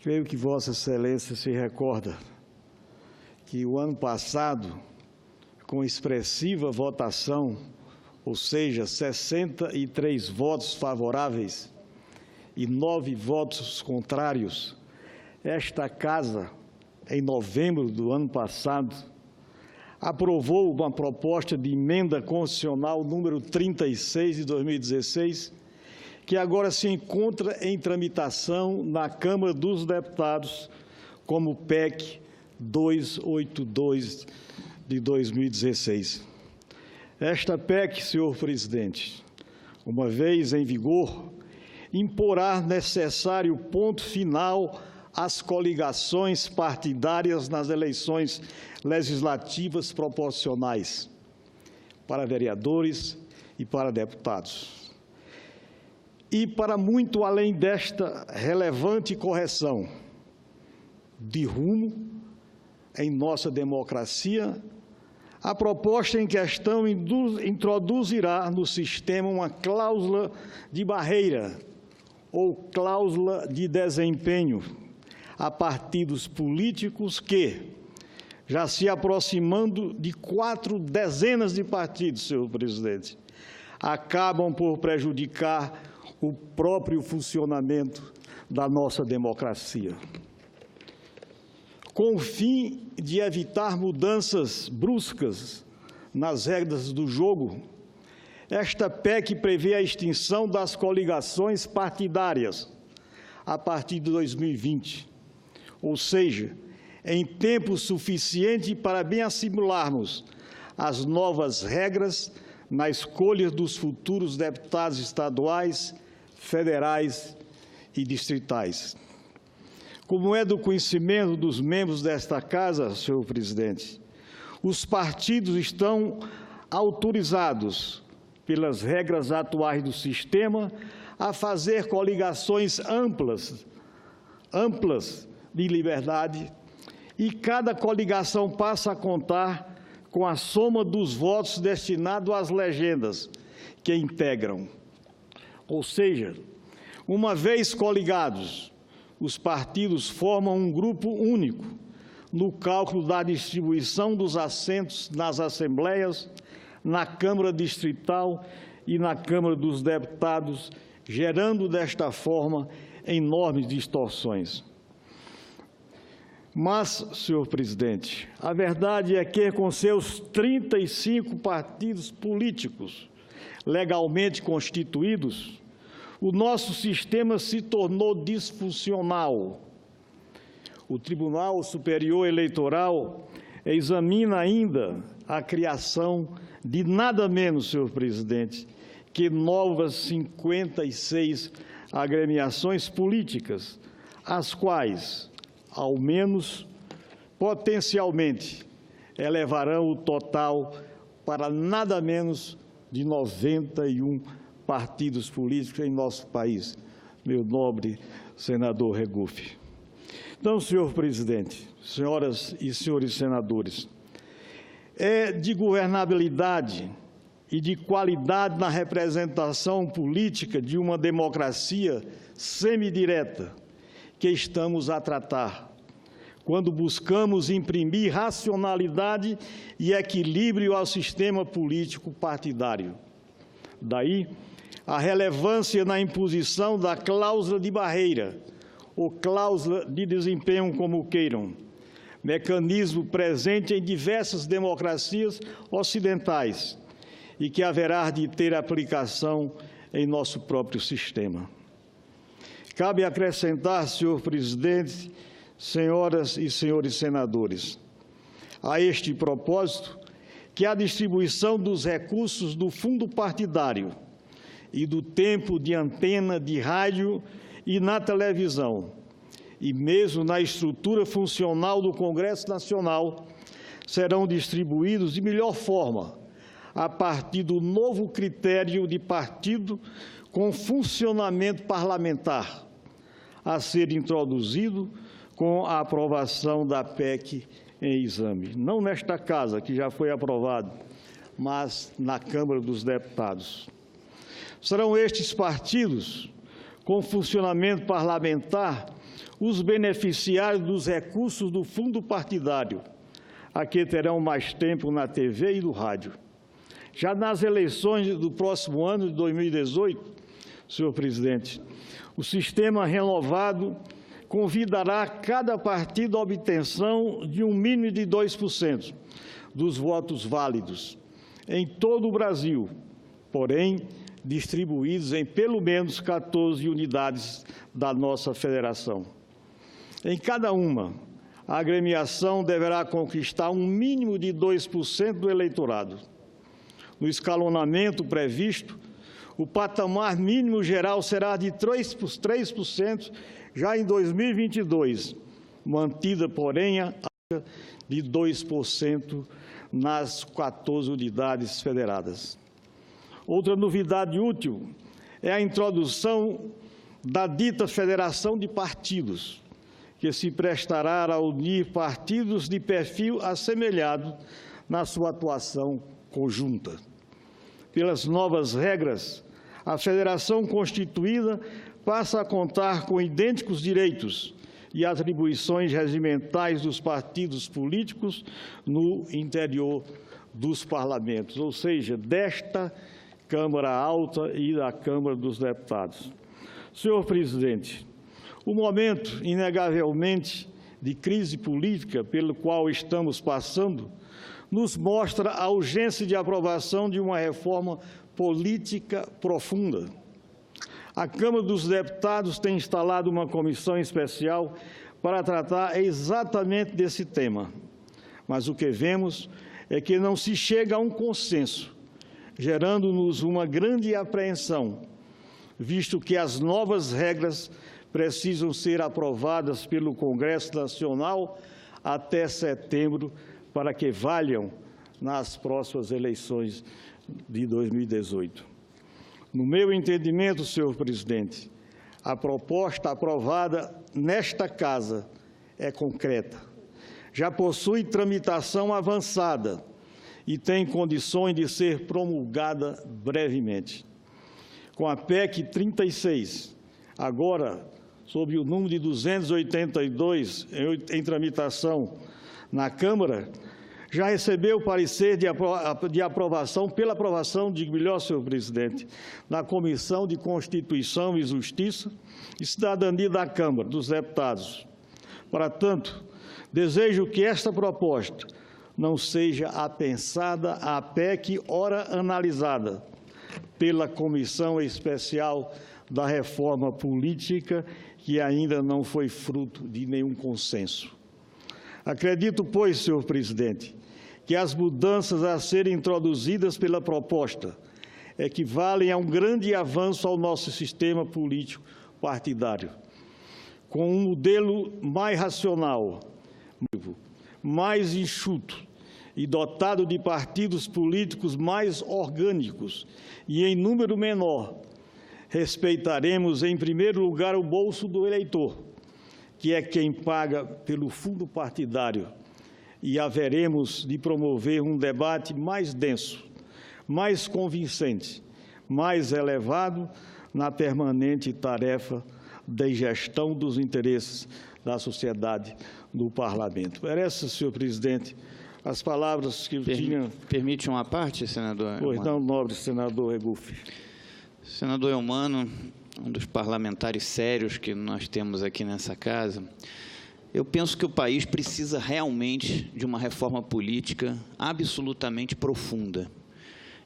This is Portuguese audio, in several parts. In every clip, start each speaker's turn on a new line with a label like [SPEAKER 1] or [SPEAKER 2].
[SPEAKER 1] Creio que Vossa Excelência se recorda que o ano passado, com expressiva votação, ou seja, 63 votos favoráveis e 9 votos contrários, esta Casa, em novembro do ano passado, aprovou uma proposta de emenda constitucional número 36 de 2016, que agora se encontra em tramitação na Câmara dos Deputados como PEC 282 de 2016. Esta PEC, senhor presidente, uma vez em vigor, imporá necessário ponto final às coligações partidárias nas eleições legislativas proporcionais para vereadores e para deputados. E para muito além desta relevante correção de rumo em nossa democracia, a proposta em questão introduzirá no sistema uma cláusula de barreira ou cláusula de desempenho a partidos políticos que, já se aproximando de 4 dezenas de partidos, senhor presidente, acabam por prejudicar o próprio funcionamento da nossa democracia. Com o fim de evitar mudanças bruscas nas regras do jogo, esta PEC prevê a extinção das coligações partidárias a partir de 2020, ou seja, em tempo suficiente para bem assimilarmos as novas regras na escolha dos futuros deputados estaduais, federais e distritais. Como é do conhecimento dos membros desta Casa, senhor presidente, os partidos estão autorizados pelas regras atuais do sistema a fazer coligações amplas de liberdade, e cada coligação passa a contar com a soma dos votos destinados às legendas que integram. Ou seja, uma vez coligados, os partidos formam um grupo único no cálculo da distribuição dos assentos nas assembleias, na Câmara Distrital e na Câmara dos Deputados, gerando desta forma enormes distorções. Mas, senhor presidente, a verdade é que com seus 35 partidos políticos legalmente constituídos, o nosso sistema se tornou disfuncional. O Tribunal Superior Eleitoral examina ainda a criação de nada menos, senhor presidente, que novas 56 agremiações políticas, as quais, ao menos potencialmente, elevarão o total para nada menos de 91 partidos políticos em nosso país, meu nobre senador Regufe. Então, senhor presidente, senhoras e senhores senadores, é de governabilidade e de qualidade na representação política de uma democracia semidireta que estamos a tratar, quando buscamos imprimir racionalidade e equilíbrio ao sistema político partidário. Daí, a relevância na imposição da cláusula de barreira, ou cláusula de desempenho, como queiram, mecanismo presente em diversas democracias ocidentais e que haverá de ter aplicação em nosso próprio sistema. Cabe acrescentar, senhor presidente, senhoras e senhores senadores, a este propósito, que a distribuição dos recursos do fundo partidário e do tempo de antena de rádio e na televisão, e mesmo na estrutura funcional do Congresso Nacional, serão distribuídos de melhor forma, a partir do novo critério de partido com funcionamento parlamentar, a ser introduzido com a aprovação da PEC em exame. Não nesta Casa, que já foi aprovado, mas na Câmara dos Deputados. Serão estes partidos, com funcionamento parlamentar, os beneficiários dos recursos do fundo partidário, a que terão mais tempo na TV e no rádio. Já nas eleições do próximo ano, de 2018, senhor presidente, o sistema renovado convidará cada partido à obtenção de um mínimo de 2% dos votos válidos em todo o Brasil, porém distribuídos em pelo menos 14 unidades da nossa federação. Em cada uma, a agremiação deverá conquistar um mínimo de 2% do eleitorado. No escalonamento previsto, o patamar mínimo geral será de 3% já em 2022, mantida, porém, a de 2% nas 14 unidades federadas. Outra novidade útil é a introdução da dita Federação de Partidos, que se prestará a unir partidos de perfil assemelhado na sua atuação conjunta. Pelas novas regras, a federação constituída passa a contar com idênticos direitos e atribuições regimentais dos partidos políticos no interior dos parlamentos, ou seja, desta Câmara Alta e da Câmara dos Deputados. Senhor presidente, o momento, inegavelmente, de crise política pelo qual estamos passando, nos mostra a urgência de aprovação de uma reforma política profunda. A Câmara dos Deputados tem instalado uma comissão especial para tratar exatamente desse tema. Mas o que vemos é que não se chega a um consenso, gerando-nos uma grande apreensão, visto que as novas regras precisam ser aprovadas pelo Congresso Nacional até setembro, para que valham nas próximas eleições de 2018. No meu entendimento, senhor presidente, a proposta aprovada nesta Casa é concreta, já possui tramitação avançada e tem condições de ser promulgada brevemente. Com a PEC 36, agora sob o número de 282 em tramitação na Câmara, já recebeu o parecer de aprovação, pela aprovação, digo melhor, senhor presidente, na Comissão de Constituição e Justiça e Cidadania da Câmara dos Deputados. Portanto, desejo que esta proposta não seja apensada à PEC ora analisada pela Comissão Especial da Reforma Política, que ainda não foi fruto de nenhum consenso. Acredito, pois, senhor presidente, que as mudanças a serem introduzidas pela proposta equivalem a um grande avanço ao nosso sistema político partidário, com um modelo mais racional, mais enxuto e dotado de partidos políticos mais orgânicos e em número menor. Respeitaremos, em primeiro lugar, o bolso do eleitor, que é quem paga pelo fundo partidário, e haveremos de promover um debate mais denso, mais convincente, mais elevado na permanente tarefa de gestão dos interesses da sociedade no Parlamento. Era essas, senhor presidente, as palavras que eu tinha...
[SPEAKER 2] Permite uma parte, senador?
[SPEAKER 1] Pois não, nobre senador Regufe.
[SPEAKER 2] Senador Eumano, um dos parlamentares sérios que nós temos aqui nessa casa, eu penso que o país precisa realmente de uma reforma política absolutamente profunda.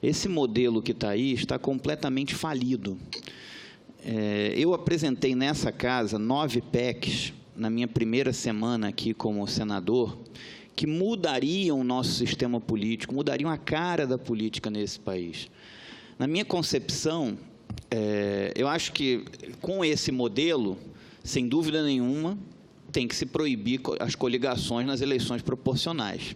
[SPEAKER 2] Esse modelo que está aí está completamente falido. Eu apresentei nessa casa 9 PECs na minha primeira semana aqui como senador, que mudariam o nosso sistema político, mudariam a cara da política nesse país. Na minha concepção, eu acho que com esse modelo, sem dúvida nenhuma, tem que se proibir as coligações nas eleições proporcionais.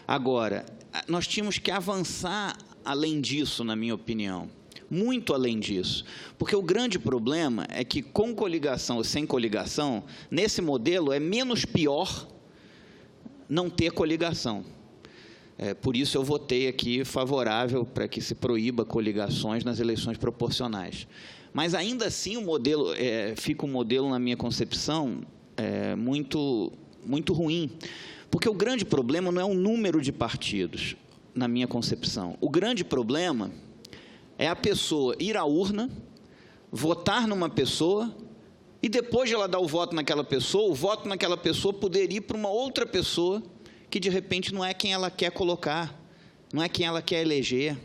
[SPEAKER 2] Agora, nós tínhamos que avançar além disso, na minha opinião, muito além disso, porque o grande problema é que com coligação ou sem coligação, nesse modelo é menos pior não ter coligação. Por isso eu votei aqui favorável para que se proíba coligações nas eleições proporcionais. Mas ainda assim o modelo, fica um modelo, na minha concepção, muito ruim, porque o grande problema não é o número de partidos, na minha concepção. O grande problema é a pessoa ir à urna, votar numa pessoa, e depois de ela dar o voto naquela pessoa, o voto naquela pessoa poder ir para uma outra pessoa que, de repente, não é quem ela quer colocar, não é quem ela quer eleger.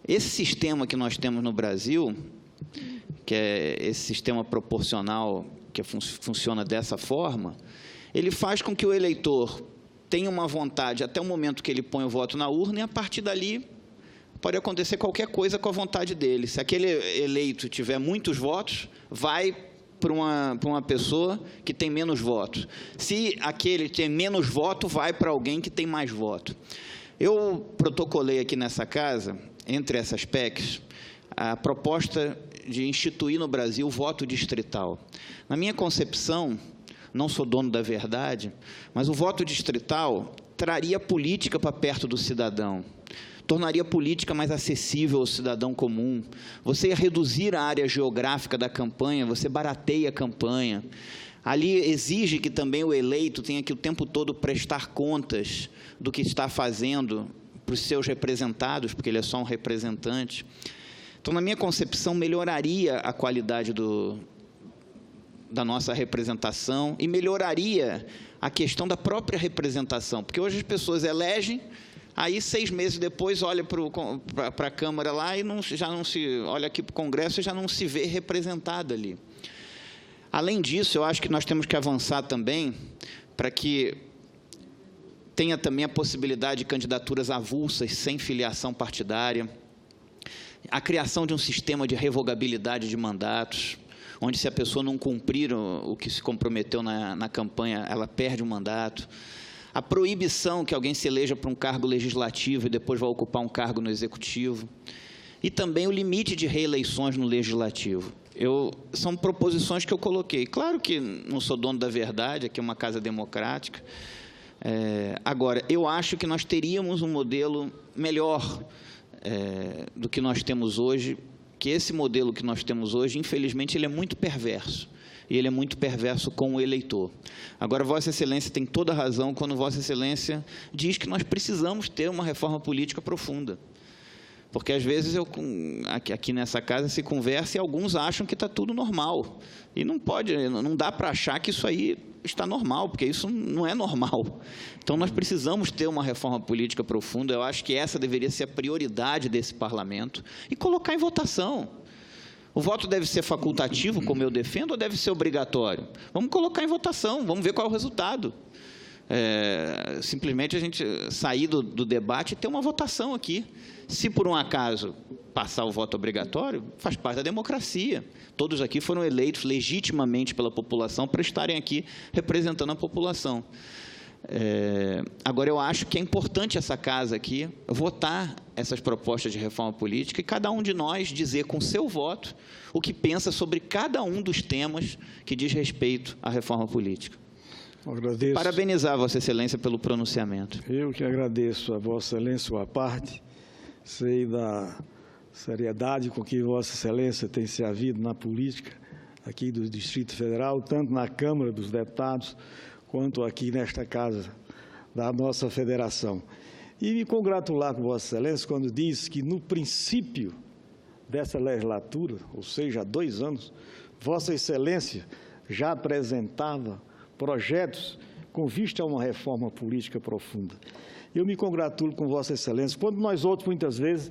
[SPEAKER 2] Esse sistema que nós temos no Brasil, que é esse sistema proporcional, que funciona dessa forma, ele faz com que o eleitor tenha uma vontade até o momento que ele põe o voto na urna, e a partir dali pode acontecer qualquer coisa com a vontade dele. Se aquele eleito tiver muitos votos, vai para uma pessoa que tem menos votos. Se aquele tem menos voto, vai para alguém que tem mais voto. Eu protocolei aqui nessa casa, entre essas PECs, a proposta de instituir no Brasil o voto distrital. Na minha concepção, não sou dono da verdade, mas o voto distrital traria política para perto do cidadão, tornaria a política mais acessível ao cidadão comum. Você ia reduzir a área geográfica da campanha, você barateia a campanha. Ali exige que também o eleito tenha que o tempo todo prestar contas do que está fazendo para os seus representados, porque ele é só um representante. Então, na minha concepção, melhoraria a qualidade da nossa representação e melhoraria a questão da própria representação, porque hoje as pessoas elegem, aí 6 meses depois olha para a Câmara lá e já não se olha aqui para o Congresso e já não se vê representada ali. Além disso, eu acho que nós temos que avançar também para que tenha também a possibilidade de candidaturas avulsas sem filiação partidária, a criação de um sistema de revogabilidade de mandatos, onde, se a pessoa não cumprir o que se comprometeu na campanha, ela perde o mandato. A proibição que alguém se eleja para um cargo legislativo e depois vai ocupar um cargo no executivo. E também o limite de reeleições no legislativo. São proposições que eu coloquei. Claro que não sou dono da verdade, aqui é uma casa democrática. Agora, eu acho que nós teríamos um modelo melhor do que nós temos hoje, que esse modelo que nós temos hoje, infelizmente, ele é muito perverso, e ele é muito perverso com o eleitor. Agora, Vossa Excelência tem toda a razão quando Vossa Excelência diz que nós precisamos ter uma reforma política profunda, porque, às vezes, aqui nessa casa se conversa e alguns acham que está tudo normal, e não dá para achar que isso aí está normal, porque isso não é normal. Então, nós precisamos ter uma reforma política profunda. Eu acho que essa deveria ser a prioridade desse parlamento e colocar em votação. O voto deve ser facultativo, como eu defendo, ou deve ser obrigatório? Vamos colocar em votação, vamos ver qual é o resultado. Simplesmente a gente sair do debate e ter uma votação aqui. Se, por um acaso, passar o voto obrigatório, faz parte da democracia. Todos aqui foram eleitos legitimamente pela população para estarem aqui representando a população. Agora, eu acho que é importante essa casa aqui votar essas propostas de reforma política e cada um de nós dizer com seu voto o que pensa sobre cada um dos temas que diz respeito à reforma política.
[SPEAKER 1] Agradeço.
[SPEAKER 2] Parabenizar Vossa Excelência pelo pronunciamento.
[SPEAKER 1] Eu que agradeço a Vossa Excelência sua parte. Sei da seriedade com que Vossa Excelência tem se havido na política aqui do Distrito Federal, tanto na Câmara dos Deputados, quanto aqui nesta casa da nossa federação. E me congratular com Vossa Excelência quando diz que, no princípio dessa legislatura, ou seja, há 2 anos, Vossa Excelência já apresentava projetos com vista a uma reforma política profunda. Eu me congratulo com Vossa Excelência, quando nós outros, muitas vezes,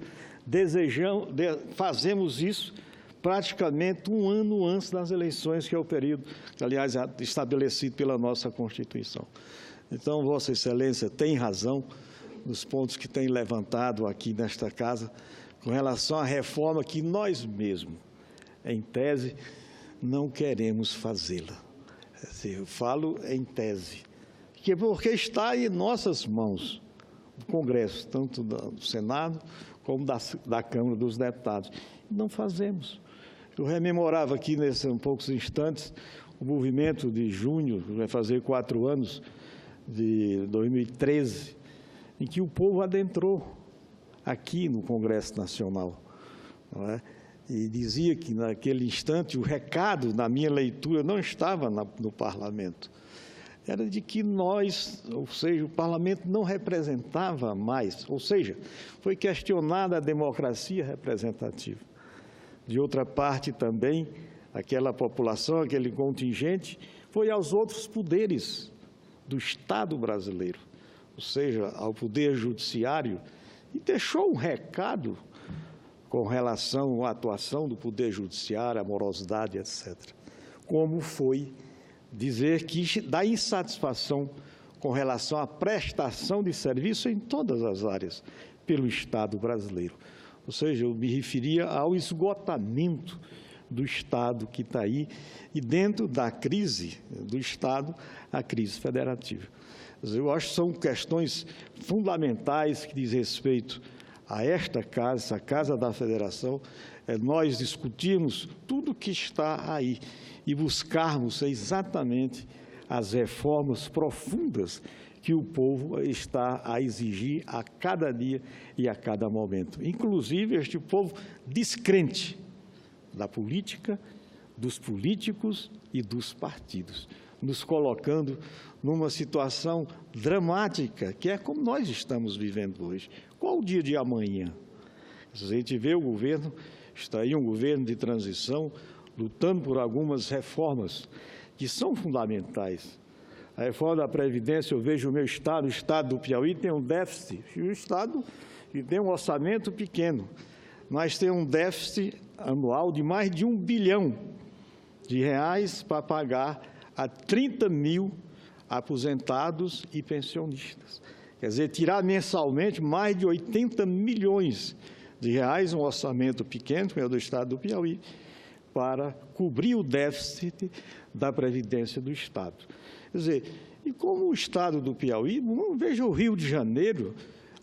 [SPEAKER 1] fazemos isso praticamente 1 ano antes das eleições, que é o período, que, aliás, é estabelecido pela nossa Constituição. Então, Vossa Excelência tem razão nos pontos que tem levantado aqui nesta casa, com relação à reforma que nós mesmos, em tese, não queremos fazê-la. Eu falo em tese, porque está em nossas mãos o Congresso, tanto do Senado como da Câmara dos Deputados. Não fazemos. Eu rememorava aqui, nesses poucos instantes, o movimento de junho, vai fazer 4 anos, de 2013, em que o povo adentrou aqui no Congresso Nacional, não é? e dizia que, naquele instante, o recado, na minha leitura, não estava no parlamento. Era de que nós, ou seja, o parlamento não representava mais, ou seja, foi questionada a democracia representativa. De outra parte, também, aquela população, aquele contingente, foi aos outros poderes do Estado brasileiro, ou seja, ao Poder Judiciário, e deixou um recado com relação à atuação do Poder Judiciário, a morosidade, etc. Como foi dizer que dá insatisfação com relação à prestação de serviço em todas as áreas pelo Estado brasileiro. Ou seja, eu me referia ao esgotamento do Estado que está aí e dentro da crise do Estado, a crise federativa. Eu acho que são questões fundamentais que diz respeito a esta casa, a Casa da Federação, nós discutirmos tudo que está aí e buscarmos exatamente as reformas profundas que o povo está a exigir a cada dia e a cada momento. Inclusive, este povo descrente da política, dos políticos e dos partidos, nos colocando numa situação dramática, que é como nós estamos vivendo hoje. Qual o dia de amanhã? A gente vê o governo, está aí um governo de transição, lutando por algumas reformas que são fundamentais. A reforma da Previdência, eu vejo o meu Estado, o Estado do Piauí tem um déficit, e o Estado tem um orçamento pequeno, mas tem um déficit anual de mais de R$ 1 bilhão para pagar a 30 mil aposentados e pensionistas. Quer dizer, tirar mensalmente mais de 80 milhões de reais, um orçamento pequeno, como é o do Estado do Piauí, para cobrir o déficit da Previdência do Estado. Quer dizer, e como o Estado do Piauí, veja o Rio de Janeiro,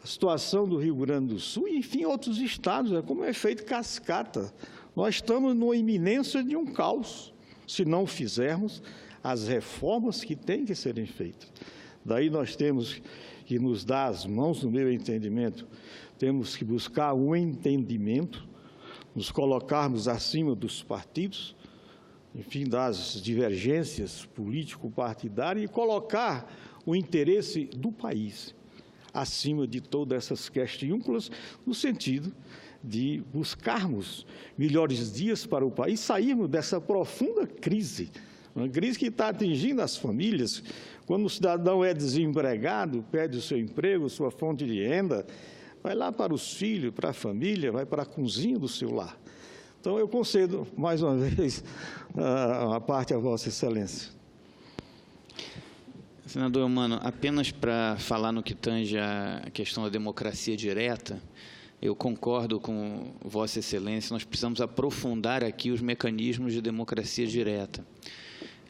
[SPEAKER 1] a situação do Rio Grande do Sul, e, enfim, outros estados, é como um efeito cascata. Nós estamos numa iminência de um caos, se não fizermos as reformas que têm que serem feitas. Daí nós temos que nos dar as mãos, no meu entendimento, temos que buscar um entendimento, nos colocarmos acima dos partidos, enfim, das divergências político-partidárias e colocar o interesse do país acima de todas essas questões, no sentido de buscarmos melhores dias para o país, sairmos dessa profunda crise, uma crise que está atingindo as famílias. Quando o cidadão é desempregado, perde o seu emprego, sua fonte de renda, vai lá para os filhos, para a família, vai para a cozinha do seu lar. Então, eu concedo, mais uma vez, a parte a Vossa Excelência.
[SPEAKER 2] Senador Eumano, apenas para falar no que tange a questão da democracia direta, eu concordo com Vossa Excelência, nós precisamos aprofundar aqui os mecanismos de democracia direta.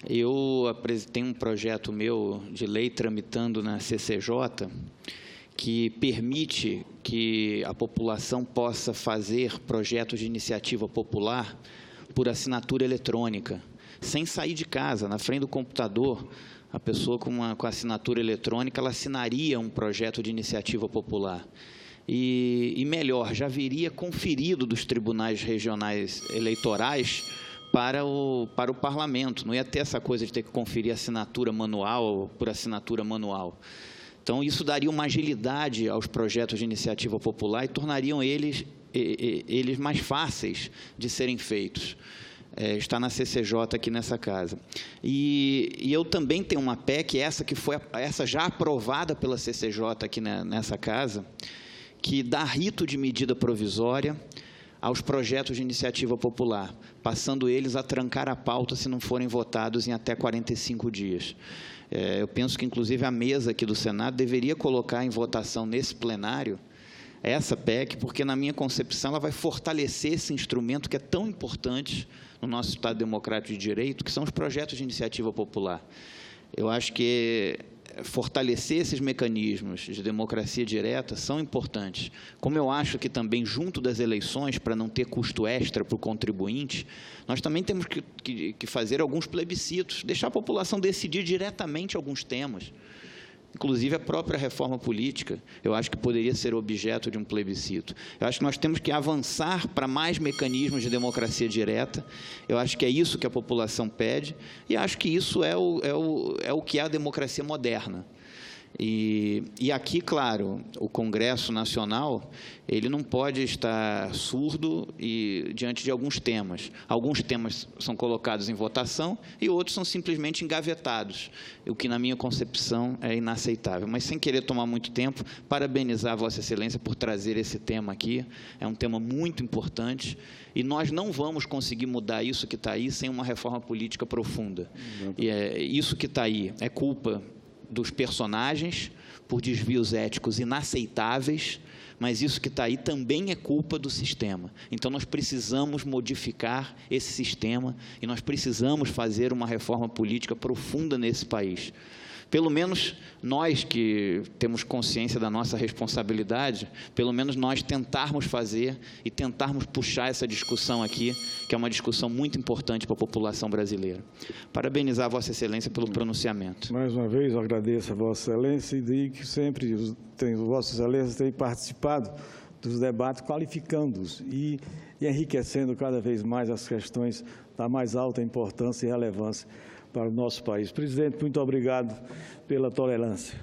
[SPEAKER 2] Eu tenho um projeto meu de lei tramitando na CCJ, que permite que a população possa fazer projetos de iniciativa popular por assinatura eletrônica, sem sair de casa, na frente do computador. A pessoa com assinatura eletrônica, ela assinaria um projeto de iniciativa popular. E melhor, já viria conferido dos tribunais regionais eleitorais para o parlamento. Não ia ter essa coisa de ter que conferir assinatura manual por assinatura manual. Então, isso daria uma agilidade aos projetos de iniciativa popular e tornariam eles mais fáceis de serem feitos. Está na CCJ aqui nessa casa. E eu também tenho uma PEC, essa já aprovada pela CCJ aqui nessa casa, que dá rito de medida provisória aos projetos de iniciativa popular, passando eles a trancar a pauta se não forem votados em até 45 dias. Eu penso que, inclusive, a mesa aqui do Senado deveria colocar em votação nesse plenário essa PEC, porque, na minha concepção, ela vai fortalecer esse instrumento que é tão importante no nosso Estado democrático de direito, que são os projetos de iniciativa popular. Eu acho que fortalecer esses mecanismos de democracia direta são importantes. Como eu acho que também, junto das eleições, para não ter custo extra para o contribuinte, nós também temos que fazer alguns plebiscitos, deixar a população decidir diretamente alguns temas. Inclusive, a própria reforma política, eu acho que poderia ser objeto de um plebiscito. Eu acho que nós temos que avançar para mais mecanismos de democracia direta. Eu acho que é isso que a população pede e acho que isso é o que é a democracia moderna. E aqui, claro, o Congresso Nacional, ele não pode estar surdo diante de alguns temas. Alguns temas são colocados em votação e outros são simplesmente engavetados, o que, na minha concepção, é inaceitável. Mas, sem querer tomar muito tempo, parabenizar Vossa Excelência por trazer esse tema aqui. É um tema muito importante e nós não vamos conseguir mudar isso que está aí sem uma reforma política profunda. E isso que está aí é culpa dos personagens, por desvios éticos inaceitáveis, mas isso que está aí também é culpa do sistema. Então, nós precisamos modificar esse sistema e nós precisamos fazer uma reforma política profunda nesse país. Pelo menos nós que temos consciência da nossa responsabilidade, pelo menos nós tentarmos fazer e tentarmos puxar essa discussão aqui, que é uma discussão muito importante para a população brasileira. Parabenizar a Vossa Excelência pelo pronunciamento.
[SPEAKER 1] Mais uma vez, eu agradeço a Vossa Excelência e digo que sempre Vossa Excelência tem participado dos debates, qualificando-os e enriquecendo cada vez mais as questões da mais alta importância e relevância para o nosso país. Presidente, muito obrigado pela tolerância.